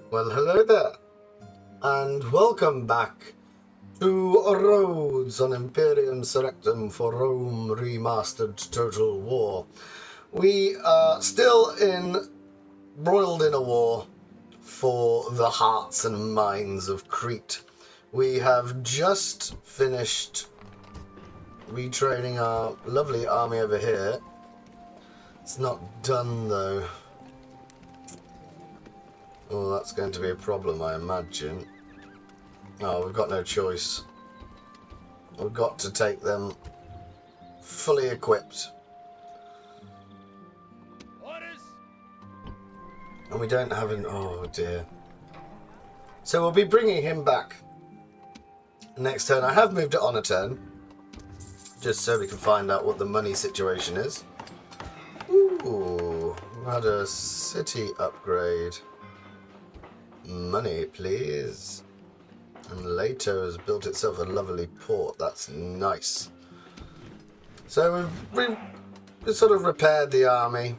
Well, hello there, and welcome back to Rhodes on Imperium Surrectum for Rome Remastered Total War. We are still embroiled in a war for the hearts and minds of Crete. We have just finished retraining our lovely army over here. It's not done though. Oh, that's going to be a problem, I imagine. Oh, we've got no choice. We've got to take them fully equipped. Orders. And we don't have an... Oh, dear. So we'll be bringing him back next turn. I have moved it on a turn, just so we can find out what the money situation is. Ooh, we had a city upgrade. Money, please. And Leto has built itself a lovely port. That's nice. So we've sort of repaired the army.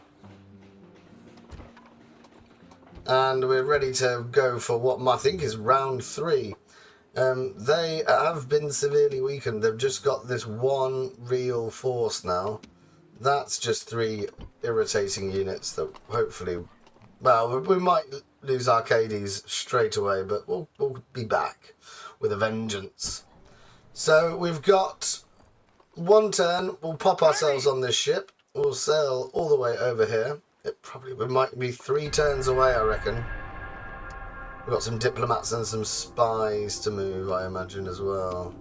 And we're ready to go for what I think is round 3. They have been severely weakened. They've just got this one real force now. That's just 3 irritating units that hopefully... Well, we might lose Arcades straight away, but we'll be back with a vengeance. So we've got 1 turn. We'll pop ourselves on this ship. We'll sail all the way over here. We might be 3 turns away, I reckon. We've got some diplomats and some spies to move, I imagine, as well.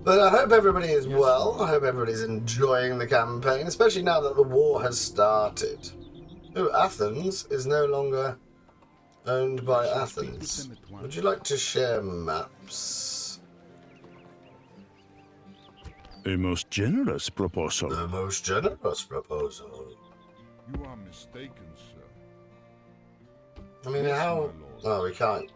But I hope everybody is well. I hope everybody's enjoying the campaign, especially now that the war has started. Ooh, Athens is no longer owned by Athens. Would you like to share maps? A most generous proposal. The most generous proposal. You are mistaken, sir. I mean, Yes, how... my lord. Oh, we can't.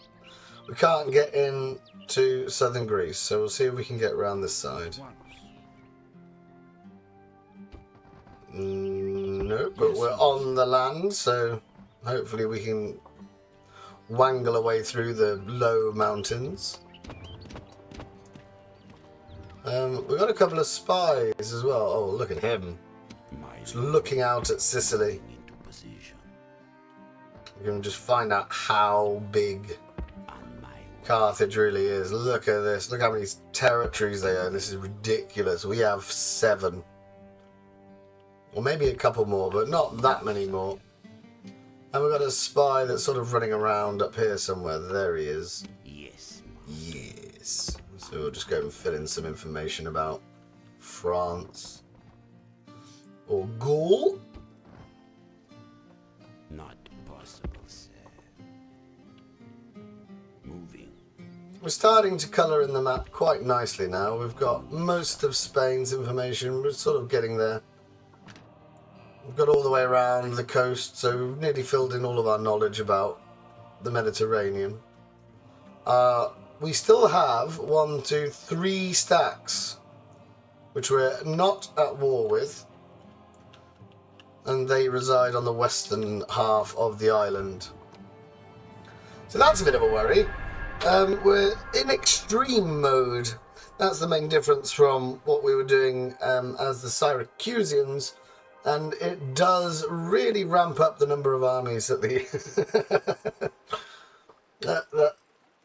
We can't get into southern Greece, so we'll see if we can get around this side. Once. No, but we're on the land, so hopefully we can wangle away through the low mountains. We've got a couple of spies as well. Oh, look at him. Just looking out at Sicily. We can just find out how big Carthage really is. Look at this. Look how many territories they own. This is ridiculous. We have 7. Or maybe a couple more, but not that many more. And we've got a spy that's sort of running around up here somewhere. There he is. Yes. So we'll just go and fill in some information about France. Or Gaul. Not possible, sir. Moving. We're starting to colour in the map quite nicely now. We've got most of Spain's information. We're sort of getting there. We've got all the way around the coast, so we've nearly filled in all of our knowledge about the Mediterranean. We still have 1, 2, 3 stacks, which we're not at war with, and they reside on the western half of the island. So that's a bit of a worry. We're in extreme mode. That's the main difference from what we were doing as the Syracusans. And it does really ramp up the number of armies that the...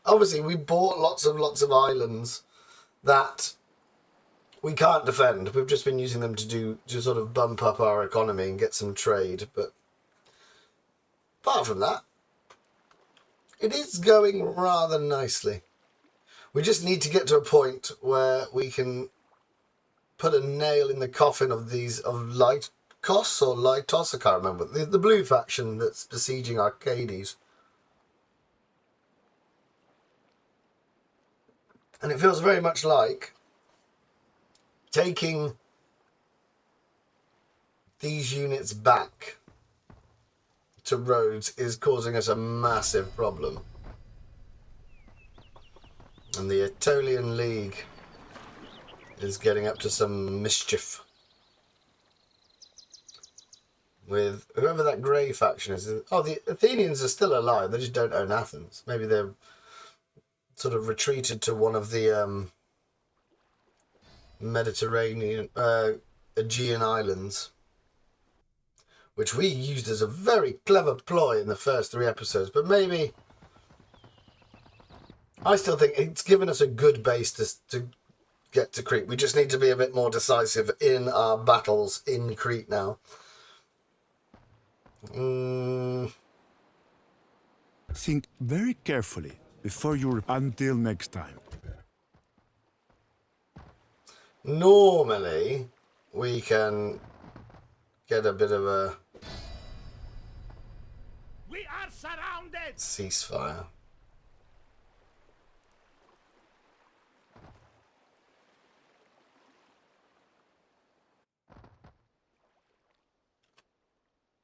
Obviously, we bought lots of islands that we can't defend. We've just been using them to sort of bump up our economy and get some trade. But apart from that, it is going rather nicely. We just need to get to a point where we can put a nail in the coffin of these Lycos or Lytos, I can't remember. The blue faction that's besieging Arcades. And it feels very much like taking these units back to Rhodes is causing us a massive problem. And the Aetolian League is getting up to some mischief. with whoever that grey faction is. Oh, the Athenians are still alive. They just don't own Athens. Maybe they're sort of retreated to one of the Mediterranean, Aegean islands, which we used as a very clever ploy in the first 3 episodes. But maybe I still think it's given us a good base to get to Crete. We just need to be a bit more decisive in our battles in Crete now. Think very carefully before you... Until next time. Normally, we can get a bit of a We are surrounded! ceasefire.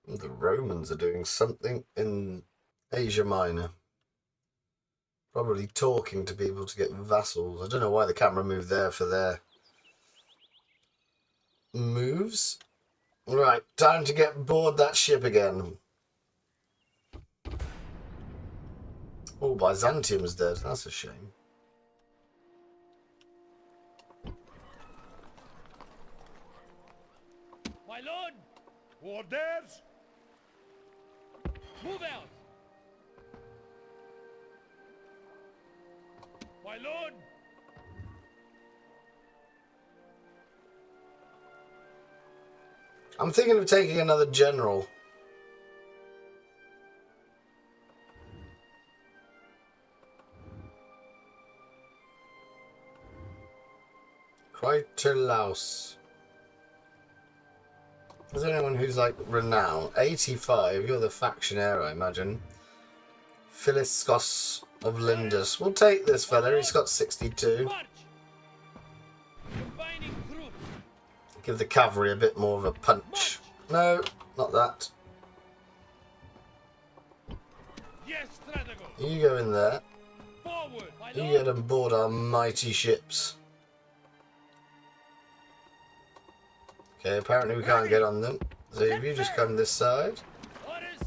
The Romans are doing something in Asia Minor. Probably talking to people to get vassals. I don't know why the camera moved there for their moves. Right, time to get aboard that ship again. Oh, Byzantium's dead. That's a shame. My lord! Orders! Move out! My lord! I'm thinking of taking another general. Laos. Is there anyone who's like renowned? 85, you're the factionaire, I imagine. Philiskos of Lindus. We'll take this fella, he's got 62. March! Combining troops! Give the cavalry a bit more of a punch. No, not that. Yes, Stradago! You go in there. Forward! My You lord! get on board our mighty ships. Okay, apparently we can't get on them. So if you just come this side. Orders!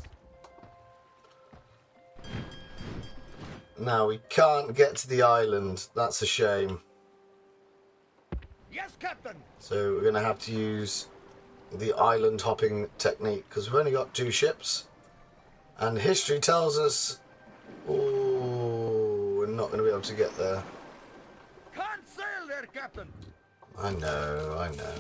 Now we can't get to the island. That's a shame. Yes, Captain! So we're going to have to use the island hopping technique because we've only got 2 ships. And history tells us, oh, we're not going to be able to get there. Can't sail there, Captain! I know, I know.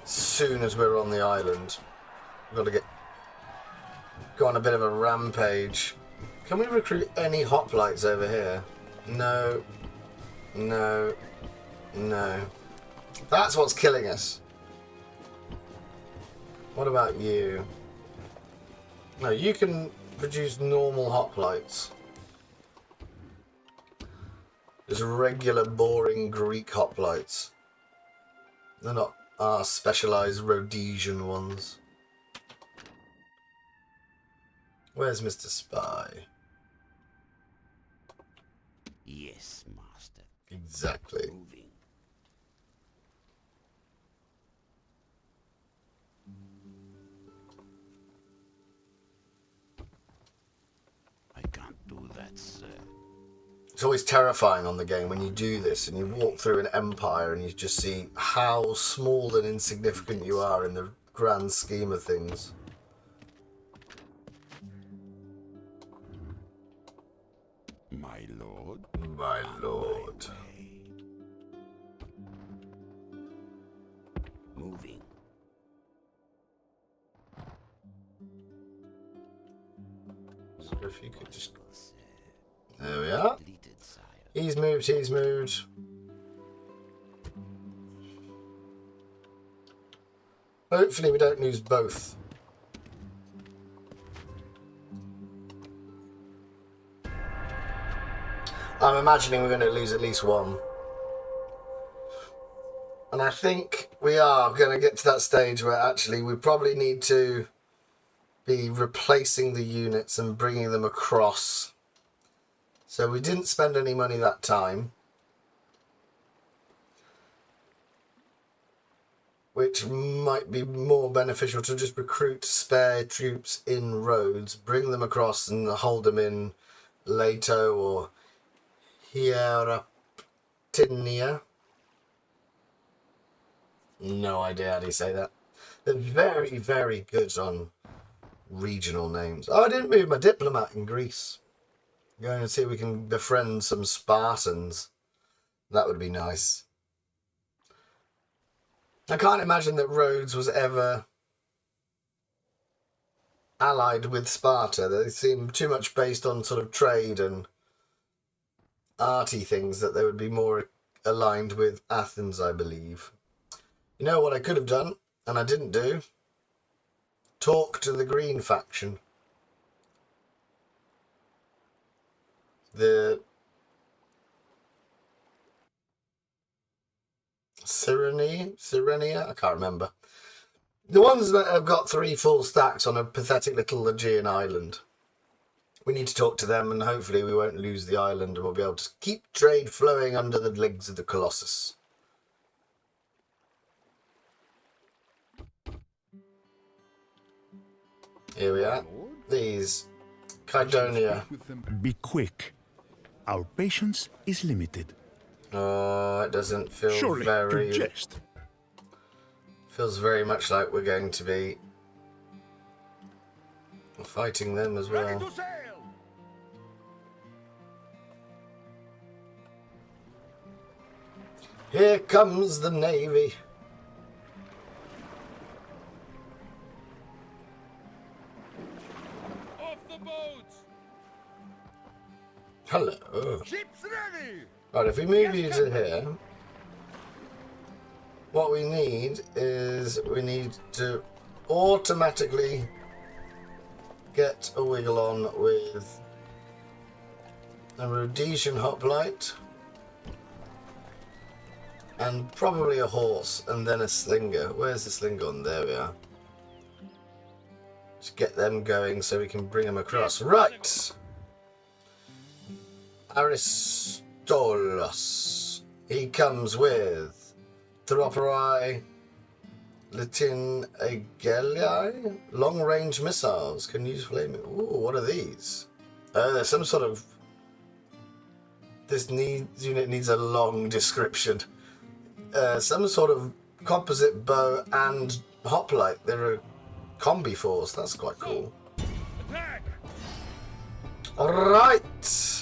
Soon as we're on the island, we've got to go on a bit of a rampage. Can we recruit any hoplites over here? No, no, no. That's what's killing us. What about you? No, you can produce normal hoplites. Just regular, boring Greek hoplites. They're not our specialised Rhodesian ones. Where's Mr. Spy? Yes, master. Exactly. Moving. I can't do that, sir. It's always terrifying on the game when you do this and you walk through an empire and you just see how small and insignificant you are in the grand scheme of things. My lord. My lord. Moving. So if you could just... Sir. There we are. Completed, sire. He's moved, he's moved. Hopefully we don't lose both. I'm imagining we're going to lose at least one. And I think we are going to get to that stage where actually we probably need to be replacing the units and bringing them across. So we didn't spend any money that time, which might be more beneficial to just recruit spare troops in Rhodes, bring them across and hold them in Leto or Hieratinia. No idea how do you say that. They're very, very good on regional names. Oh, I didn't move my diplomat in Greece. Going to see if we can befriend some Spartans. That would be nice. I can't imagine that Rhodes was ever allied with Sparta. They seem too much based on sort of trade and arty things that they would be more aligned with Athens, I believe. You know what I could have done, and I didn't do? Talk to the Green faction. The Sirenia? I can't remember. The ones that have got 3 full stacks on a pathetic little Aegean island. We need to talk to them, and hopefully we won't lose the island and we'll be able to keep trade flowing under the legs of the Colossus. Here we are. These. Kydonia. Be quick. Our patience is limited. Oh, it doesn't feel Surely very... to jest. Feels very much like we're going to be fighting them as Ready well. to sail! Here comes the Navy. Off the boats! Hello. Ships ready! Right, if we move you to here, what we need is we need to automatically get a wiggle on with a Rhodesian hoplite and probably a horse and then a slinger. Where's the slinger on? There we are. Just get them going so we can bring them across. Right. Aristolos. He comes with Theropori, Latin Agelii, long-range missiles. Can use flaming. Ooh, what are these? There's some sort of... This unit needs a long description. Some sort of composite bow and hoplite. They're a combi force. That's quite cool. Attack! Alright!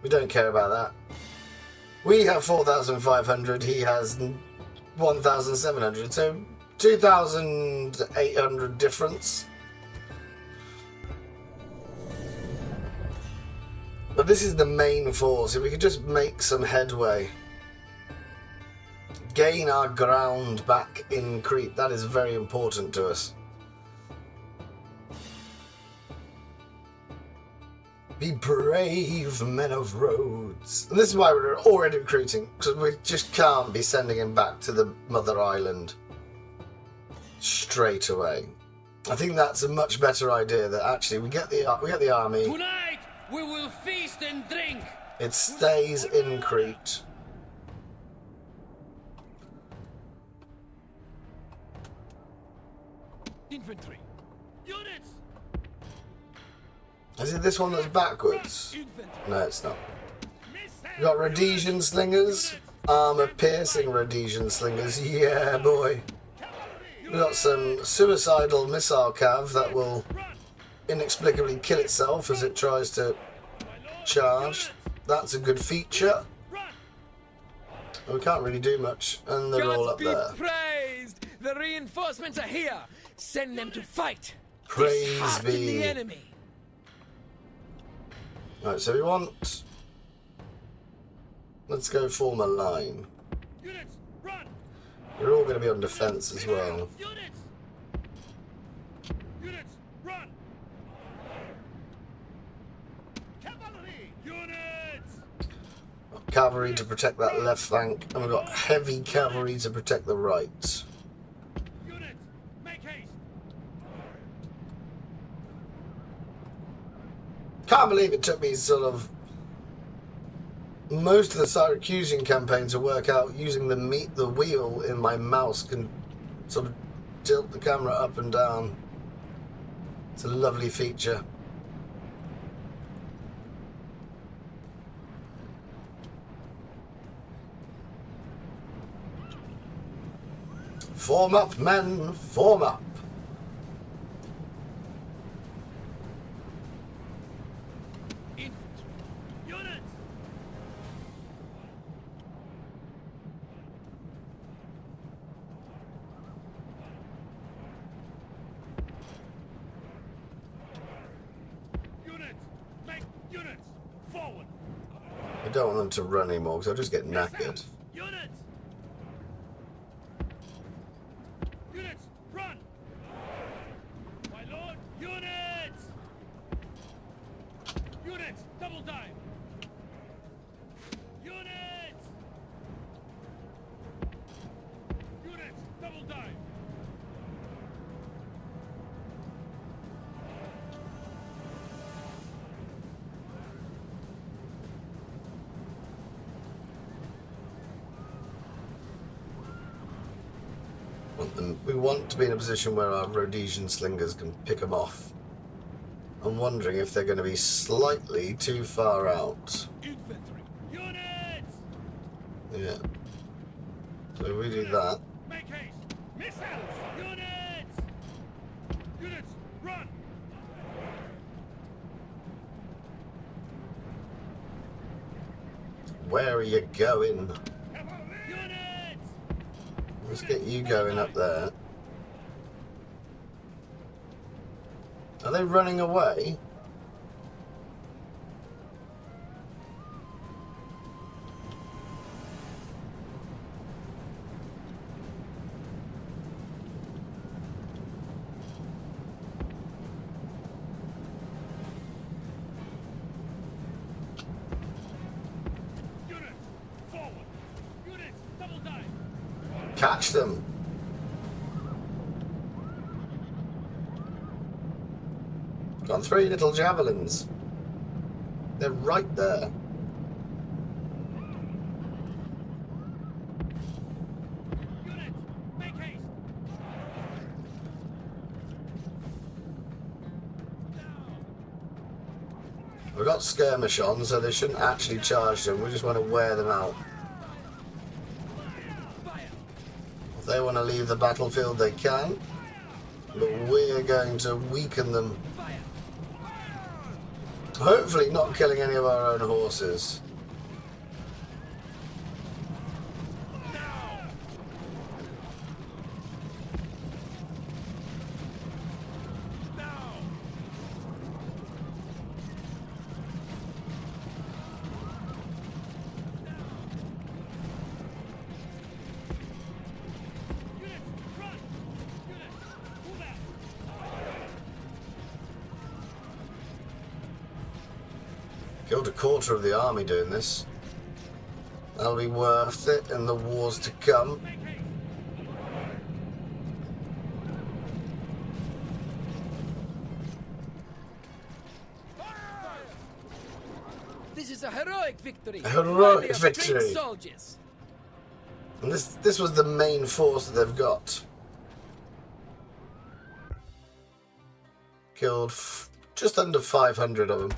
We don't care about that. We have 4,500, he has 1,700, so 2,800 difference. But this is the main force. If we could just make some headway, gain our ground back in Crete, that is very important to us. Be brave, men of Rhodes. And this is why we're already recruiting, because we just can't be sending him back to the mother island straight away. I think that's a much better idea. That actually we get the army. Tonight we will feast and drink! It stays in Crete. Infantry! Units! Is it this one that's backwards? Infantry! No, it's not. We've got Rhodesian slingers, armor-piercing Rhodesian slingers. Yeah, boy. We've got some suicidal missile cav that will inexplicably kill itself as it tries to charge. That's a good feature. We can't really do much, and they're all up there. Praised! The reinforcements are here. Send them to fight. Praise Dishearten be. the enemy. Right, so we want... Let's go form a line. Units, run! We're all going to be on defense as well. Units! Units, run! Cavalry! Units! Cavalry to protect that left flank, and we've got heavy cavalry to protect the right. Can't believe it took me sort of most of the Syracusan campaign to work out using the wheel in my mouse can sort of tilt the camera up and down. It's a lovely feature. Form up, men! Form up! Infantry. Units! Units! Make units! Forward! I don't want them to run anymore because I'll just get knackered. Units! Units! Run! My lord! Units! Units! Double dive! Units! Units! Double dive! We want to be in a position where our Rhodesian slingers can pick them off. I'm wondering if they're going to be slightly too far out. Infantry! Units! Yeah. So if we do that. Make haste! Missiles! Units! Units! Run! Where are you going? Units! Let's get you going up there. Are they running away? Units! Forward! Units! Double dive! Catch them! Got 3 little javelins. They're right there. Units! Make haste! We've got skirmish on, so they shouldn't actually charge them. We just want to wear them out. Fire! If they want to leave the battlefield, they can. But we're going to weaken them. Fire! Hopefully not killing any of our own horses. Now! Now! Units! Run! Units! Move out! Killed a quarter of the army doing this. That'll be worth it in the wars to come. Make haste! This is a heroic victory. A heroic worthy of great victory. soldiers. And this was the main force that they've got. Killed just under 500 of them.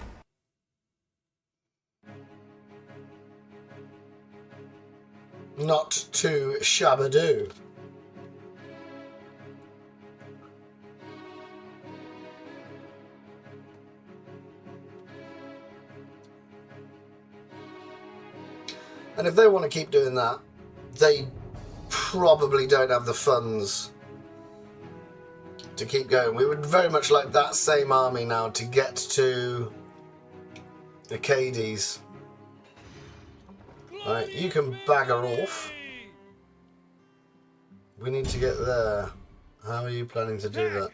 Not too shabba-do. And if they want to keep doing that, they probably don't have the funds to keep going. We would very much like that same army now to get to Acades. Alright, you can bagger off. We need to get there. How are you planning to do that?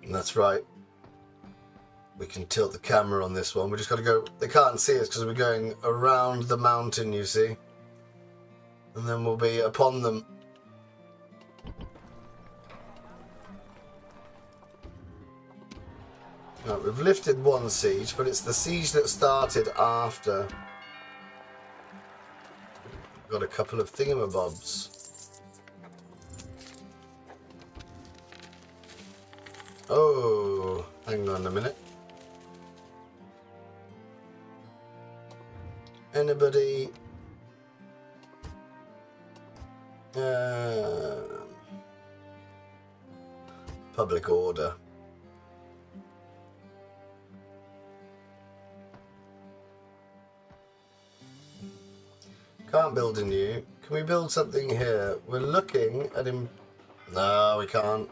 And that's right. We can tilt the camera on this one. We just got to go. They can't see us because we're going around the mountain, you see. And then we'll be upon them. Right, we've lifted one siege, but it's the siege that started after. Got a couple of thingamabobs. Oh, hang on a minute. Anybody? Public order. Can't build a new. Can we build something here? We're looking at him. No, we can't.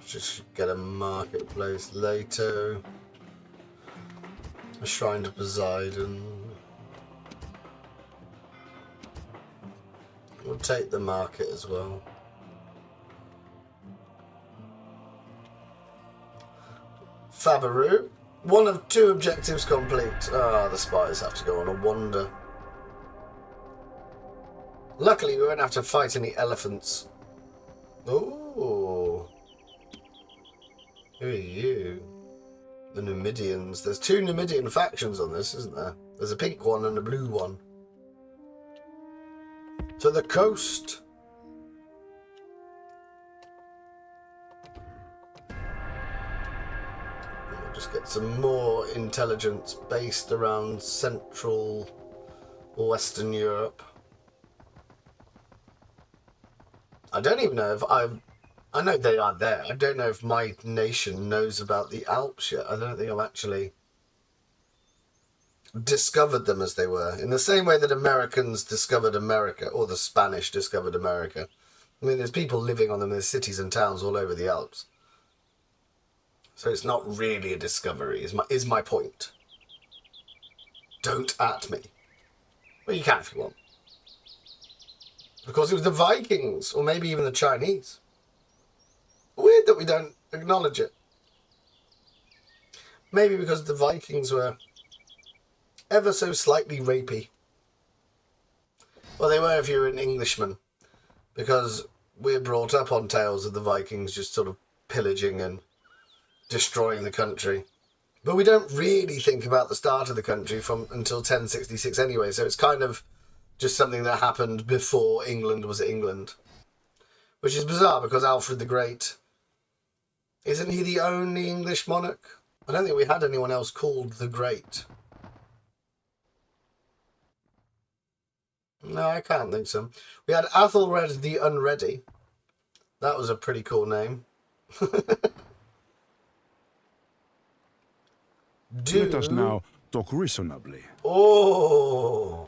Just get a marketplace later. A shrine to Poseidon. We'll take the market as well. Fabaru. One of two objectives complete. Ah, the spies have to go on a wander. Luckily, we won't have to fight any elephants. Ooh. Who are you? The Numidians. There's two Numidian factions on this, isn't there? There's a pink one and a blue one. To the coast. We'll just get some more intelligence based around Central or Western Europe. I don't even know if I know they are there. I don't know if my nation knows about the Alps yet. I don't think I've actually discovered them as they were. In the same way that Americans discovered America, or the Spanish discovered America. I mean, there's people living on them. There's cities and towns all over the Alps. So it's not really a discovery, is my point. Don't at me. Well, you can if you want. Because it was the Vikings, or maybe even the Chinese. Weird that we don't acknowledge it. Maybe because the Vikings were ever so slightly rapey. Well, they were if you're an Englishman. Because we're brought up on tales of the Vikings just sort of pillaging and destroying the country. But we don't really think about the start of the country until 1066 anyway, so it's kind of just something that happened before England was England. Which is bizarre because Alfred the Great, isn't he the only English monarch? I don't think we had anyone else called the Great. No, I can't think so. We had Athelred the Unready. That was a pretty cool name. Let us now talk reasonably. Oh.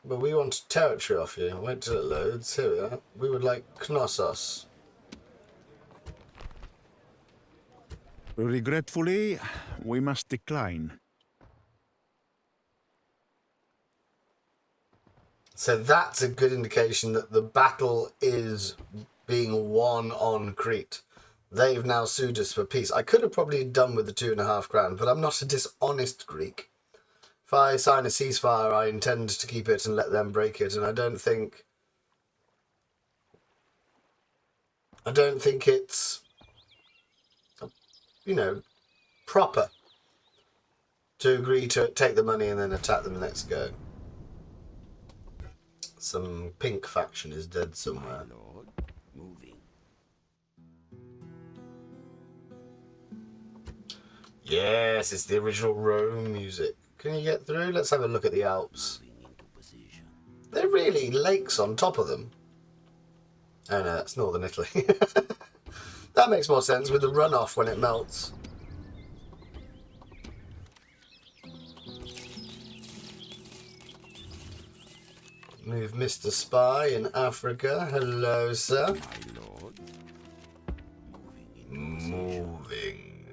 But we want territory off you. Wait till it loads. Here we are. We would like Knossos. Regretfully, we must decline. So that's a good indication that the battle is being won on Crete. They've now sued us for peace. I could have probably done with the 2.5 grand, but I'm not a dishonest Greek. If I sign a ceasefire, I intend to keep it and let them break it, and I don't think it's, you know, proper to agree to take the money and then attack them the next go. Some pink faction is dead somewhere. Lord, moving. Yes, it's the original Rome music. Can you get through? Let's have a look at the Alps. Moving into position. They're really lakes on top of them. Oh no, that's northern Italy. That makes more sense with the runoff when it melts. We've missed a spy in Africa. Hello, sir. My lord. Moving.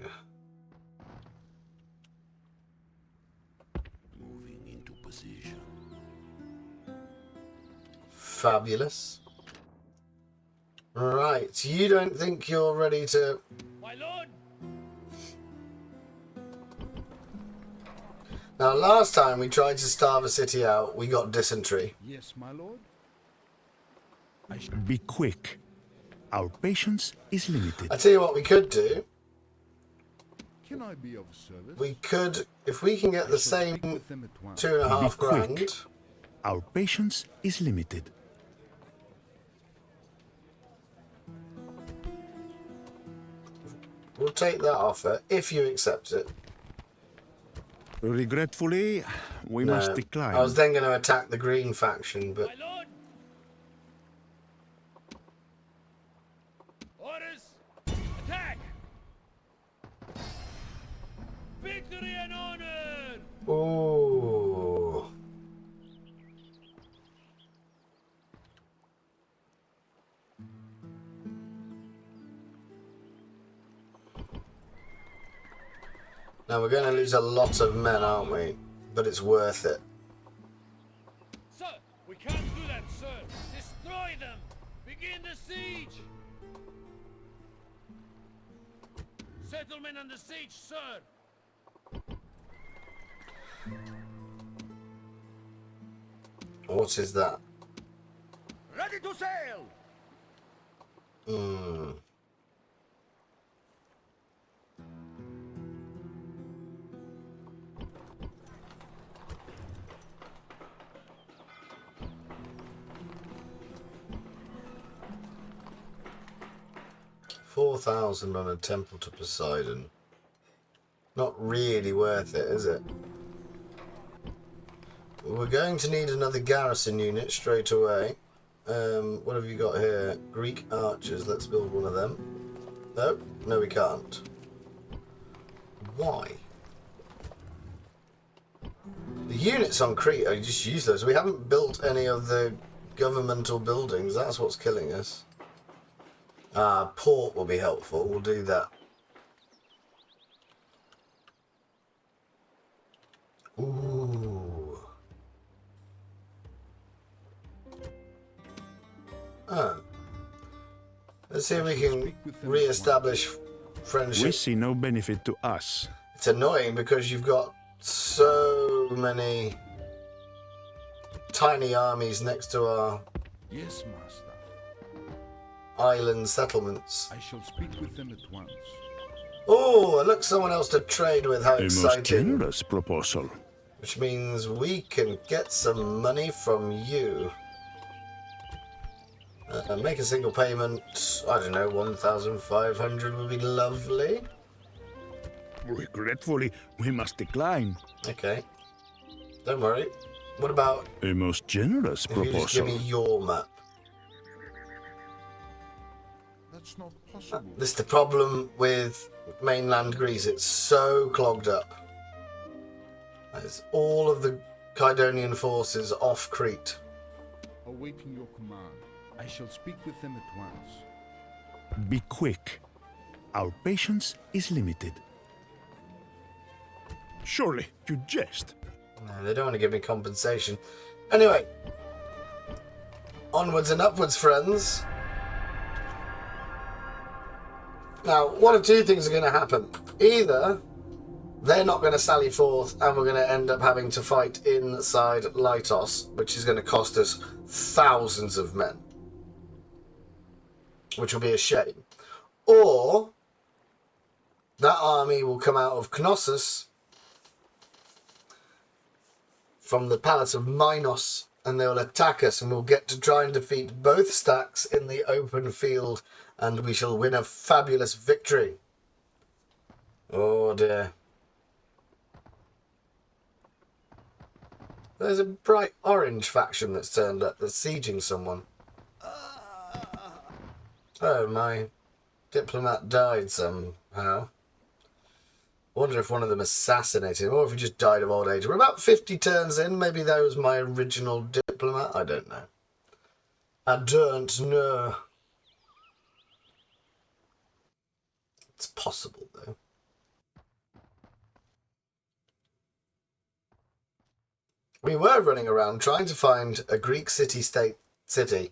Moving into position. Fabulous. Right, you don't think you're ready to... My lord! Now, last time we tried to starve a city out, we got dysentery. Yes, my lord. Be quick. Our patience is limited. I tell you what we could do. Can I be of service? We could, if we can get the same 2.5 grand. Our patience is limited. We'll take that offer if you accept it. Regretfully, we No, must decline. I was then going to attack the green faction, but My lord! Orders! Attack! Victory and honor! ooh. Now we're going to lose a lot of men, aren't we? But it's worth it. Sir, we can't do that, sir! Destroy them! Begin the siege! Settlement under siege, sir! What is that? Ready to sail! Hmm. $4,000 on a temple to Poseidon. Not really worth it, is it? We're going to need another garrison unit straight away. What have you got here? Greek archers. Let's build one of them. No, no, we can't. Why? The units on Crete are just useless. We haven't built any of the governmental buildings. That's what's killing us. Port will be helpful. We'll do that. Ooh. Let's see if we can re-establish friendship. We see no benefit to us. It's annoying because you've got so many tiny armies next to our Yes, master. island settlements. I shall speak with them at once. Oh, look, someone else to trade with. How A most exciting. generous proposal. Which means we can get some money from you. Make a single payment. I don't know, 1,500 would be lovely. Regretfully, we must decline. Okay. Don't worry. What about A most generous if you just give proposal. me your map? That's not possible. This is the problem with mainland Greece. It's so clogged up. There's all of the Kydonian forces off Crete. Awaiting your command. I shall speak with them at once. Be quick. Our patience is limited. Surely, you jest. No, they don't want to give me compensation. Anyway, onwards and upwards, friends. Now, one of two things are going to happen. Either they're not going to sally forth and we're going to end up having to fight inside Lytos, which is going to cost us thousands of men, which will be a shame. Or that army will come out of Knossos from the palace of Minos and they'll attack us and we'll get to try and defeat both stacks in the open field and we shall win a fabulous victory. Oh dear. There's a bright orange faction that's turned up that's sieging someone. Oh, my diplomat died somehow. Wonder if one of them assassinated him or if he just died of old age. We're about 50 turns in. Maybe that was my original diplomat. I don't know. I don't know. It's possible, though. We were running around trying to find a Greek city-state city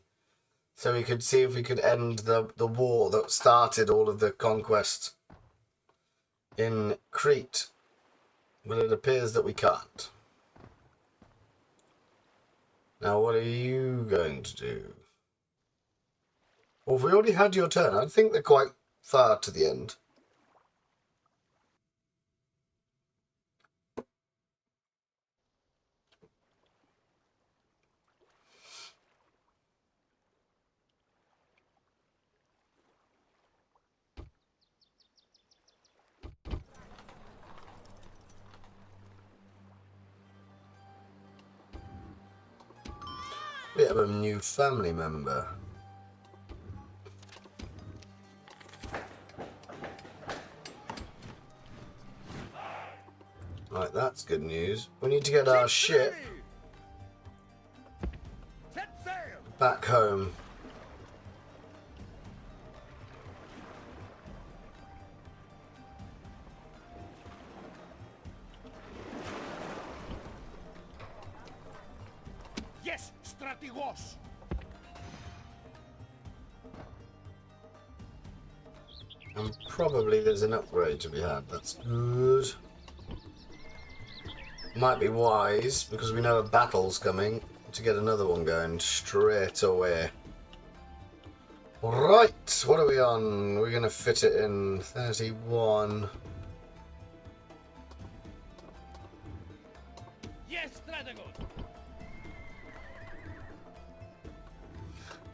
so we could see if we could end the war that started all of the conquest in Crete. But it appears that we can't. Now, what are you going to do? Well, have we already had your turn? I think they're quite far to the end. We have a new family member. Right, that's good news. We need to get our ship Set sail! back home. Yes, strategos! And probably there's an upgrade to be had. That's good. Might be wise, because we know a battle's coming, to get another one going straight away. Right, what are we on? We're going to fit it in 31. Yes, strategos!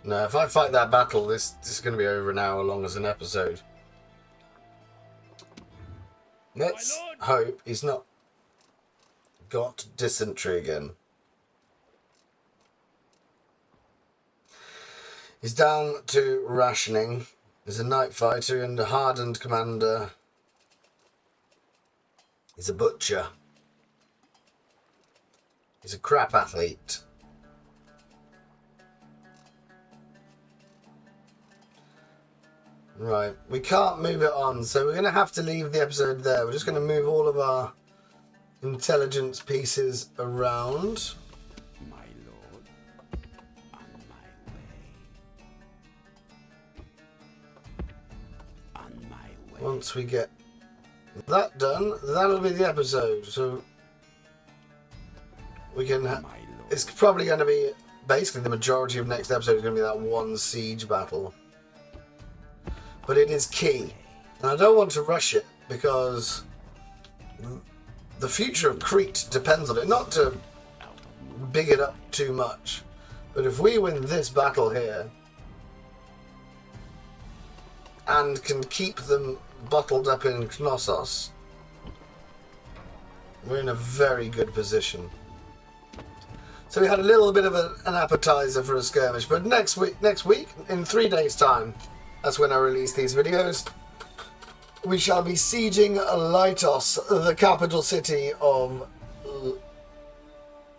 No, if I fight that battle, this is going to be over an hour long as an episode. Let's My lord. hope he's not got dysentery again. He's down to rationing. He's a night fighter and a hardened commander. He's a butcher. He's a crap athlete. Right, we can't move it on, so we're going to have to leave the episode there. We're just going to move all of our intelligence pieces around. My lord, on my way. On my way. Once we get that done, that'll be the episode. So we can. My lord. It's probably going to be basically the majority of next episode is going to be that one siege battle. But it is key, and I don't want to rush it because the future of Crete depends on it. Not to big it up too much, but if we win this battle here and can keep them bottled up in Knossos, we're in a very good position. So we had a little bit of an appetizer for a skirmish, but next week, in 3 days' time, that's when I release these videos, we shall be sieging Lytos, the capital city of...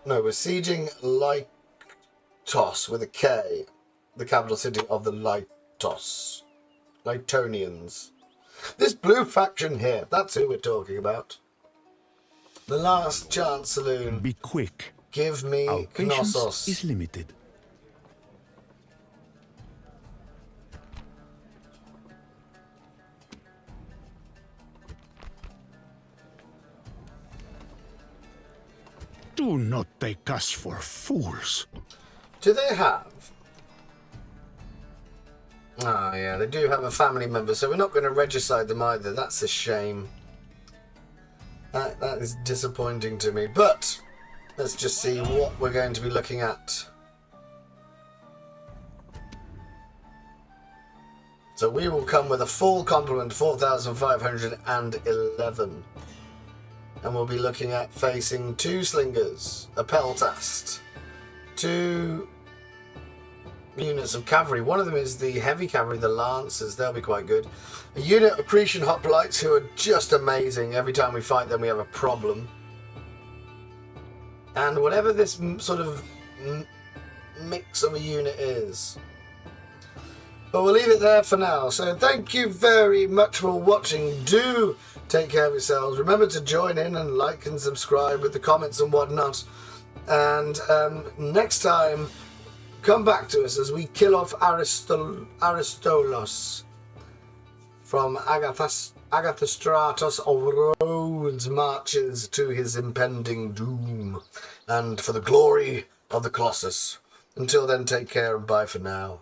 No, we're sieging Lytos with a K, the capital city of the Lytos. Lytonians. This blue faction here, that's who we're talking about. The last chance saloon. Be quick. Give me Our patience Knossos. is limited. Do not take us for fools. Do they have? Oh yeah, they do have a family member, so we're not going to regicide them either. That's a shame. That is disappointing to me. But let's just see what we're going to be looking at. So we will come with a full complement, 4,511. And we'll be looking at facing 2 slingers, a peltast, 2 units of cavalry. One of them is the heavy cavalry, the lancers. They'll be quite good. A unit of Cretan hoplites who are just amazing. Every time we fight them, we have a problem. And whatever this sort of mix of a unit is. But we'll leave it there for now. So thank you very much for watching. Do take care of yourselves. Remember to join in and like and subscribe with the comments and whatnot. And next time, come back to us as we kill off Aristolos from Agathostratos of Rhodes marches to his impending doom, and for the glory of the Colossus. Until then, take care and bye for now.